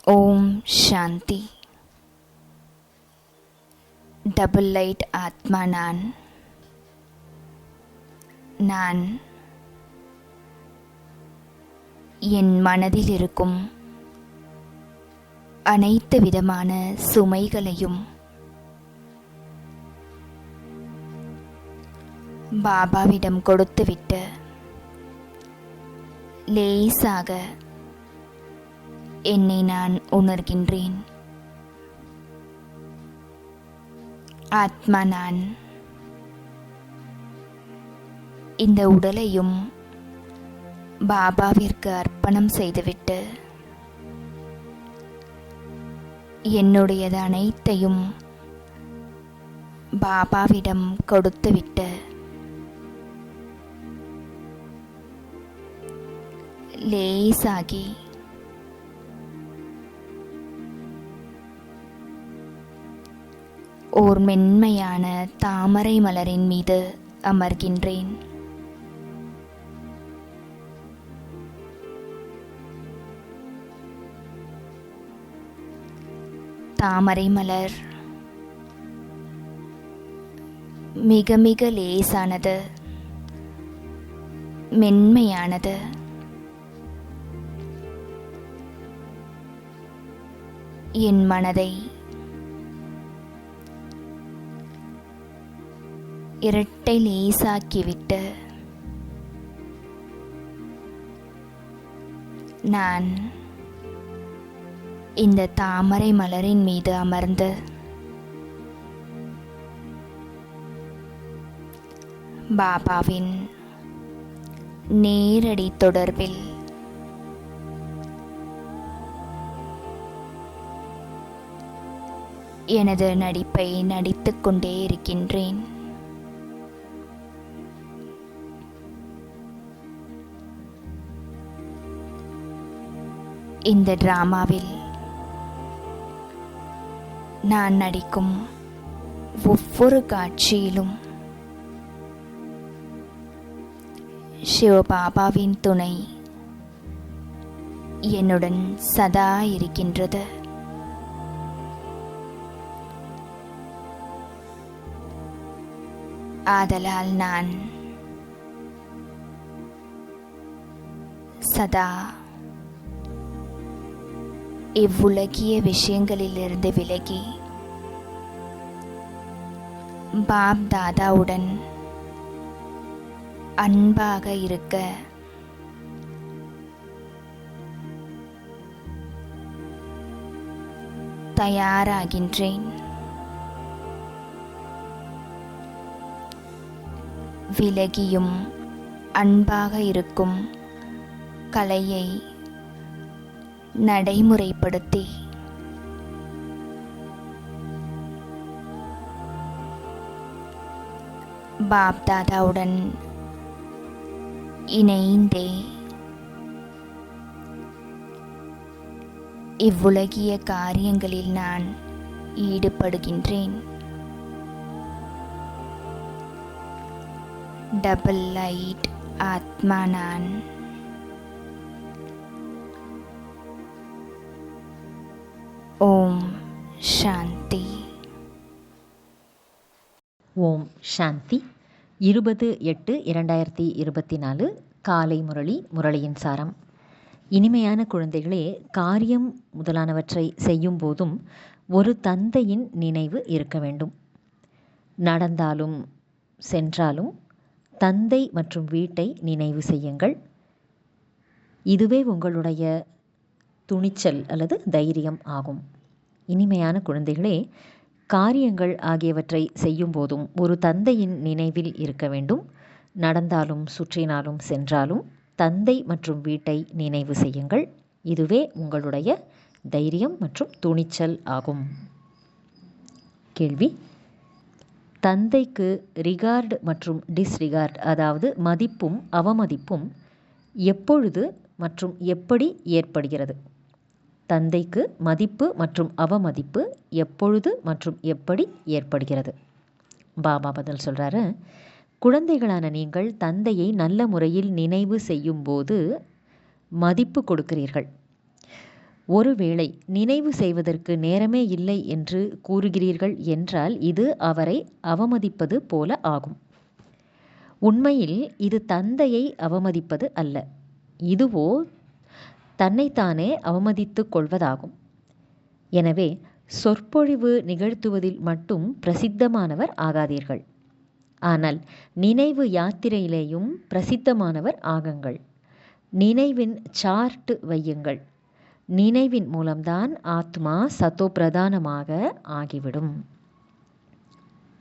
ஓம் சாந்தி. Double light ஆத்மா நான் என் மனதில் இருக்கும் அனைத்து விதமான சுமைகளையும் பாபாவிடம் கொடுத்துவிட்டு லேசாக என்னை நான் உணர்கின்றேன். ஆத்மா நான் இந்த உடலையும் பாபாவிற்கு அர்ப்பணம் செய்துவிட்டு என்னுடையது அனைத்தையும் பாபாவிடம் கொடுத்துவிட்டு லேசாகி ஓர் மென்மையான தாமரை மலரின் மீது அமர்கின்றேன். தாமரை மலர் மிக மிக லேசானது, மென்மையானது. என் மனதை இரட்டை லேசாக்கிவிட்டு நான் இந்த தாமரை மலரின் மீது அமர்ந்து பாபாவின் நேரடி தொடர்பில் எனது நடிப்பை நடித்துக் கொண்டே இருக்கின்றேன். இந்த டிராமாவில் நான் நடிக்கும் ஒவ்வொரு காட்சியிலும் சிவபாபாவின் துணை என்னுடன் சதா இருக்கின்றது. ஆதலால் நான் சதா இவ்வுலகிய விஷயங்களிலிருந்து விலகி பாப் தாதாவுடன் அன்பாக இருக்க தயாராகின்றேன். விலகியும் அன்பாக இருக்கும் கலையை நடைமுறைப்படுத்தி பாப் தாதாவுடன் இணைந்தே இவ்வுலகிய காரியங்களில் நான் ஈடுபடுகின்றேன். டபுள் லைட் ஆத்மா நான். ஓம் சாந்தி. ஓம் சாந்தி. 20/8/2024 காலை முரளி. முரளியின் சாரம். இனிமையான குழந்தைகளே, காரியம் முதலானவற்றை செய்யும் போதும் ஒரு தந்தையின் நினைவு இருக்க வேண்டும். நடந்தாலும் சென்றாலும் தந்தை மற்றும் வீட்டை நினைவு செய்யுங்கள். இதுவே உங்களுடைய துணிச்சல் அல்லது தைரியம் ஆகும். இனிமையான குழந்தைகளே, காரியங்கள் ஆகியவற்றை செய்யும் போதும் ஒரு தந்தையின் நினைவில் இருக்க வேண்டும். நடந்தாலும் சுற்றினாலும் சென்றாலும் தந்தை மற்றும் வீட்டை நினைவு செய்யுங்கள். இதுவே உங்களுடைய தைரியம் மற்றும் துணிச்சல் ஆகும். கேள்வி: தந்தைக்கு ரிகார்டு மற்றும் டிஸ்ரிகார்ட், அதாவது மதிப்பும் அவமதிப்பும் எப்பொழுது மற்றும் எப்படி ஏற்படுகிறது? தந்தைக்கு மதிப்பு மற்றும் அவமதிப்பு எப்பொழுது மற்றும் எப்படி ஏற்படுகிறது? பாபா பதில் சொல்கிறாரு, குழந்தைகளான நீங்கள் தந்தையை நல்ல முறையில் நினைவு செய்யும் போது மதிப்பு கொடுக்கிறீர்கள். ஒருவேளை நினைவு செய்வதற்கு நேரமே இல்லை என்று கூறுகிறீர்கள் என்றால் இது அவரை அவமதிப்பது போல ஆகும். உண்மையில் இது தந்தையை அவமதிப்பது அல்ல, இதுவோ தன்னைத்தானே அவமதித்துக் கொள்வதாகும். எனவே சொற்பொழிவு நிகழ்த்துவதில் மட்டும் பிரசித்தமானவர் ஆகாதீர்கள், ஆனால் நினைவு யாத்திரையிலேயும் பிரசித்தமானவர் ஆகுங்கள். நினைவின் சார்ட் வையுங்கள். நினைவின் மூலம்தான் ஆத்மா சத்தோ பிரதானமாக ஆகிவிடும்.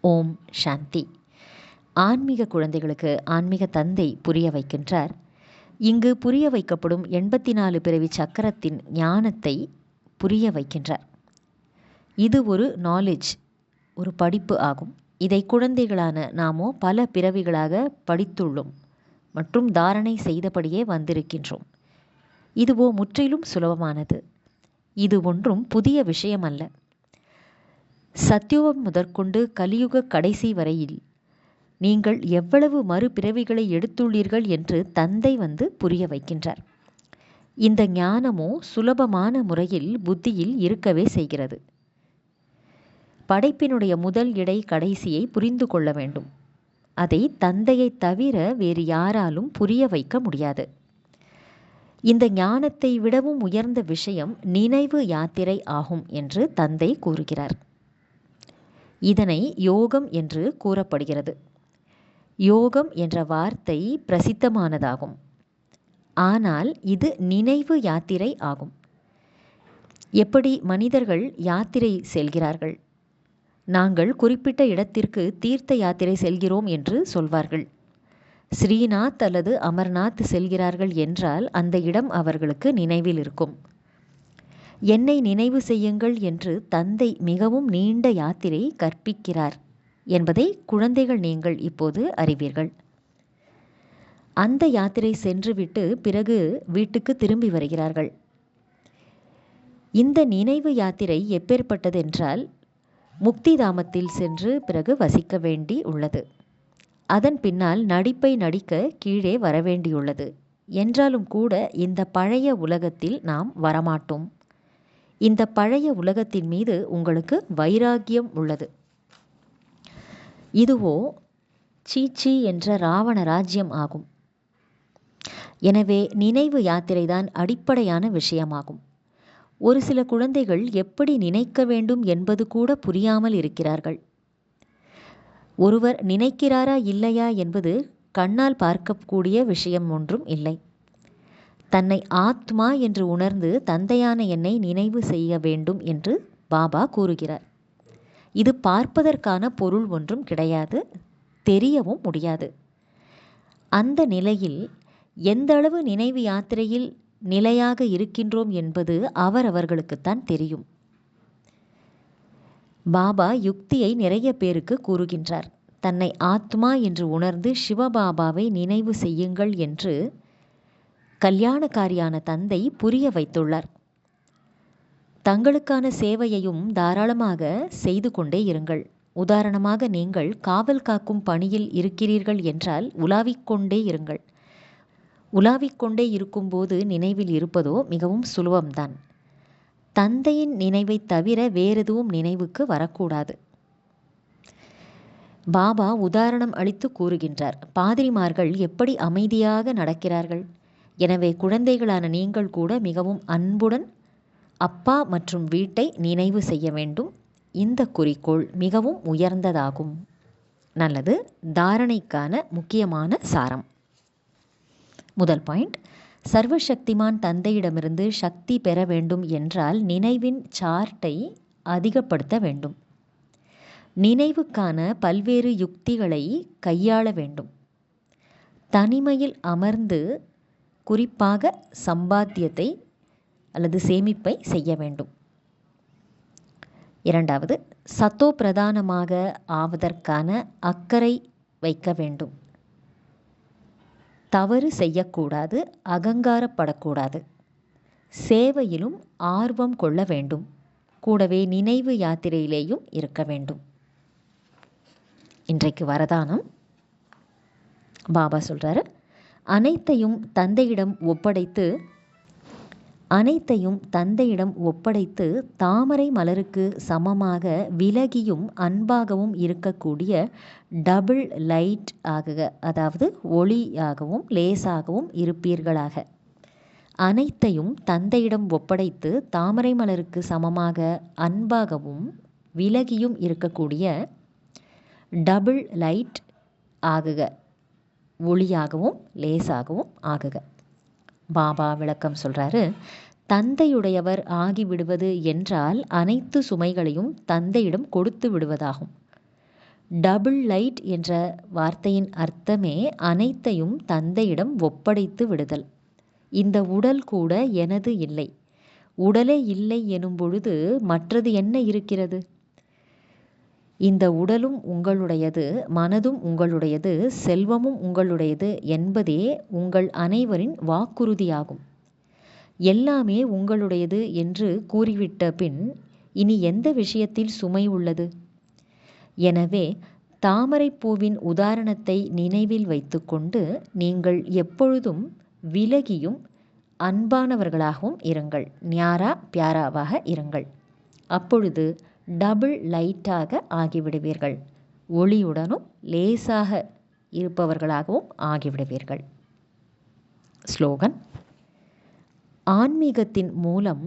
ஓம் சாந்தி. ஆன்மீக குழந்தைகளுக்கு ஆன்மீக தந்தை புரிய வைக்கின்றார். இங்கு புரிய வைக்கப்படும் 84 பிறவி சக்கரத்தின் ஞானத்தை புரிய வைக்கின்றார். இது ஒரு நாலேஜ், ஒரு படிப்பு ஆகும். இதை குழந்தைகளான நாமோ பல பிறவிகளாக படித்துள்ளோம் மற்றும் தாரணை செய்தபடியே வந்திருக்கின்றோம். இதுவோ முற்றிலும் சுலபமானது. இது ஒன்றும் புதிய விஷயம் அல்ல. சத்யுகம் முதற்கொண்டு கலியுக கடைசி வரையில் நீங்கள் எவ்வளவு மறுபிறவிகளை எடுத்துள்ளீர்கள் என்று தந்தை வந்து புரிய வைக்கின்றார். இந்த ஞானமோ சுலபமான முறையில் புத்தியில் இருக்கவே செய்கிறது. படைப்பினுடைய முதல் இடை கடைசியை புரிந்து கொள்ள வேண்டும். அதை தந்தையை தவிர வேறு யாராலும் புரிய வைக்க முடியாது. இந்த ஞானத்தை விடவும் உயர்ந்த விஷயம் நினைவு யாத்திரை ஆகும் என்று தந்தை கூறுகிறார். இதனை யோகம் என்று கூறப்படுகிறது. யோகம் என்ற வார்த்தை பிரசித்தமானதாகும், ஆனால் இது நினைவு யாத்திரை ஆகும். எப்படி மனிதர்கள் யாத்திரை செல்கிறார்கள்? நாங்கள் குறிப்பிட்ட இடத்திற்கு தீர்த்த யாத்திரை செல்கிறோம் என்று சொல்வார்கள். ஸ்ரீநாத் அல்லது அமர்நாத் செல்கிறார்கள் என்றால் அந்த இடம் அவர்களுக்கு நினைவில் இருக்கும். என்னை நினைவு செய்யுங்கள் என்று தந்தை மிகவும் நீண்ட யாத்திரை கற்பிக்கிறார் என்பதை குழந்தைகள் நீங்கள் இப்போது அறிவீர்கள். அந்த யாத்திரை சென்றுவிட்டு பிறகு வீட்டுக்கு திரும்பி வருகிறார்கள். இந்த நினைவு யாத்திரை எப்பேற்பட்டதென்றால் முக்தி தாமத்தில் சென்று பிறகு வசிக்க வேண்டி உள்ளது. அதன் பின்னால் நடிப்பை நடிக்க கீழே வரவேண்டியுள்ளது. என்றாலும் கூட இந்த பழைய உலகத்தில் நாம் வரமாட்டோம். இந்த பழைய உலகத்தின் மீது உங்களுக்கு வைராகியம் உள்ளது. இதுவோ சீச்சி என்ற ராவண ராஜ்யம் ஆகும். எனவே நினைவு யாத்திரைதான் அடிப்படையான விஷயமாகும். ஒரு சில குழந்தைகள் எப்படி நினைக்க வேண்டும் என்பது கூட புரியாமல் இருக்கிறார்கள். ஒருவர் நினைக்கிறாரா இல்லையா என்பது கண்ணால் பார்க்கக்கூடிய விஷயம் ஒன்றும் இல்லை. தன்னை ஆத்மா என்று உணர்ந்து தந்தையான என்னை நினைவு செய்ய வேண்டும் என்று பாபா கூறுகிறார். இது பார்ப்பதற்கான பொருள் ஒன்றும் கிடையாது, தெரியவும் முடியாது. அந்த நிலையில் எந்த அளவு நினைவு யாத்திரையில் நிலையாக இருக்கின்றோம் என்பது அவர்களுக்குத்தான் தெரியும். பாபா யுக்தியை நிறைய பேருக்கு கூறுகின்றார். தன்னை ஆத்மா என்று உணர்ந்து சிவபாபாவை நினைவு செய்யுங்கள் என்று கல்யாணக்காரியான தந்தை புரிய வைத்துள்ளார். தங்களுக்கான சேவையையும் தாராளமாக செய்து கொண்டே இருங்கள். உதாரணமாக நீங்கள் காவல் காக்கும் பணியில் இருக்கிறீர்கள் என்றால் உலாவிக்கொண்டே இருங்கள். உலாவிக்கொண்டே இருக்கும்போது நினைவில் இருப்பதோ மிகவும் சுலபம்தான். தந்தையின் நினைவை தவிர வேறெதுவும் நினைவுக்கு வரக்கூடாது. பாபா உதாரணம் அளித்து கூறுகின்றார். பாதிரிமார்கள் எப்படி அமைதியாக நடக்கிறார்கள். எனவே குழந்தைகளான நீங்கள் கூட மிகவும் அன்புடன் அப்பா மற்றும் வீட்டை நினைவு செய்ய வேண்டும். இந்த குறிக்கோள் மிகவும் உயர்ந்ததாகும். நல்லது. தாரணைக்கான முக்கியமான சாரம். முதல் பாயிண்ட், சர்வசக்திமான் தந்தையிடமிருந்து சக்தி பெற வேண்டும் என்றால் நினைவின் சார்ட்டை அதிகப்படுத்த வேண்டும். நினைவுக்கான பல்வேறு யுக்திகளை கையாள வேண்டும். தனிமையில் அமர்ந்து குறிப்பாக சம்பாத்தியத்தை அல்லது சேமிப்பை செய்ய வேண்டும். இரண்டாவது, சத்தோ பிரதானமாக ஆவதற்கான அக்கறை வைக்க வேண்டும். தவறு செய்யக்கூடாது, அகங்காரப்படக்கூடாது. சேவையிலும் ஆர்வம் கொள்ள வேண்டும். கூடவே நினைவு யாத்திரையிலேயும் இருக்க வேண்டும். இன்றைக்கு வரதானம் பாபா சொல்றாரு, அனைத்தையும் தந்தையிடம் ஒப்படைத்து அனைத்தையும் தந்தையிடம் ஒப்படைத்து தாமரை மலருக்கு சமமாக விலகியும் அன்பாகவும் இருக்கக்கூடிய டபுள் லைட் ஆகுக. அதாவது ஒளியாகவும் லேசாகவும் இருப்பீர்களாக. அனைத்தையும் தந்தையிடம் ஒப்படைத்து தாமரை மலருக்கு சமமாக அன்பாகவும் விலகியும் இருக்கக்கூடிய டபுள் லைட் ஆகுக. ஒளியாகவும் லேசாகவும் ஆகுக. பாபா விளக்கம் சொல்கிறாரு, தந்தையுடையவர் ஆகிவிடுவது என்றால் அனைத்து சுமைகளையும் தந்தையிடம் கொடுத்து விடுவதாகும். டபுள் லைட் என்ற வார்த்தையின் அர்த்தமே அனைத்தையும் தந்தையிடம் ஒப்படைத்து விடுதல். இந்த உடல் கூட எனது இல்லை. உடலே இல்லை எனும் பொழுது மற்றது என்ன இருக்கிறது? இந்த உடலும் உங்களுடையது, மனதும் உங்களுடையது, செல்வமும் உங்களுடையது என்பதே உங்கள் அனைவரின் வாக்குறுதியாகும். எல்லாமே உங்களுடையது என்று கூறிவிட்ட பின் இனி எந்த விஷயத்தில் சுமை உள்ளது? எனவே தாமரைப்பூவின் உதாரணத்தை நினைவில் வைத்துக்கொண்டு நீங்கள் எப்பொழுதும் விலகியும் அன்பானவர்களாகவும் இருங்கள். ஞாரா பியாராவாக இருங்கள். அப்பொழுது டபுள் லைட்டாக ஆகிவிடுவீர்கள். ஒளியுடனும் லேசாக இருப்பவர்களாகவும் ஆகிவிடுவீர்கள். ஸ்லோகன்: ஆன்மீகத்தின் மூலம்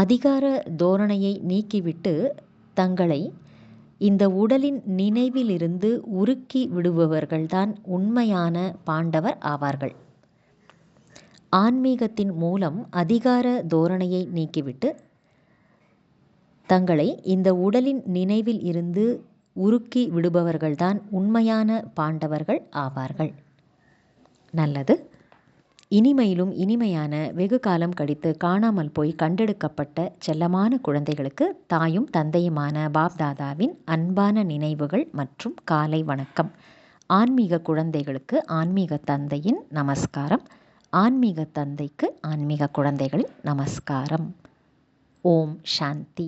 அதிகார தோரணையை நீக்கிவிட்டு தங்களை இந்த உடலின் நினைவிலிருந்து உருக்கி விடுபவர்கள்தான் உண்மையான பாண்டவர் ஆவார்கள். ஆன்மீகத்தின் மூலம் அதிகார தோரணையை நீக்கிவிட்டு தங்களை இந்த உடலின் நினைவில் இருந்து உருக்கி விடுபவர்கள்தான் உண்மையான பாண்டவர்கள் ஆவார்கள். நல்லது. இனிமையிலும் இனிமையான வெகு காலம் கழித்து காணாமல் போய் கண்டெடுக்கப்பட்ட செல்லமான குழந்தைகளுக்கு தாயும் தந்தையுமான பாப்தாதாவின் அன்பான நினைவுகள் மற்றும் காலை வணக்கம். ஆன்மீக குழந்தைகளுக்கு ஆன்மீக தந்தையின் நமஸ்காரம். ஆன்மீக தந்தைக்கு ஆன்மீக குழந்தைகளின் நமஸ்காரம். ஓம் சாந்தி.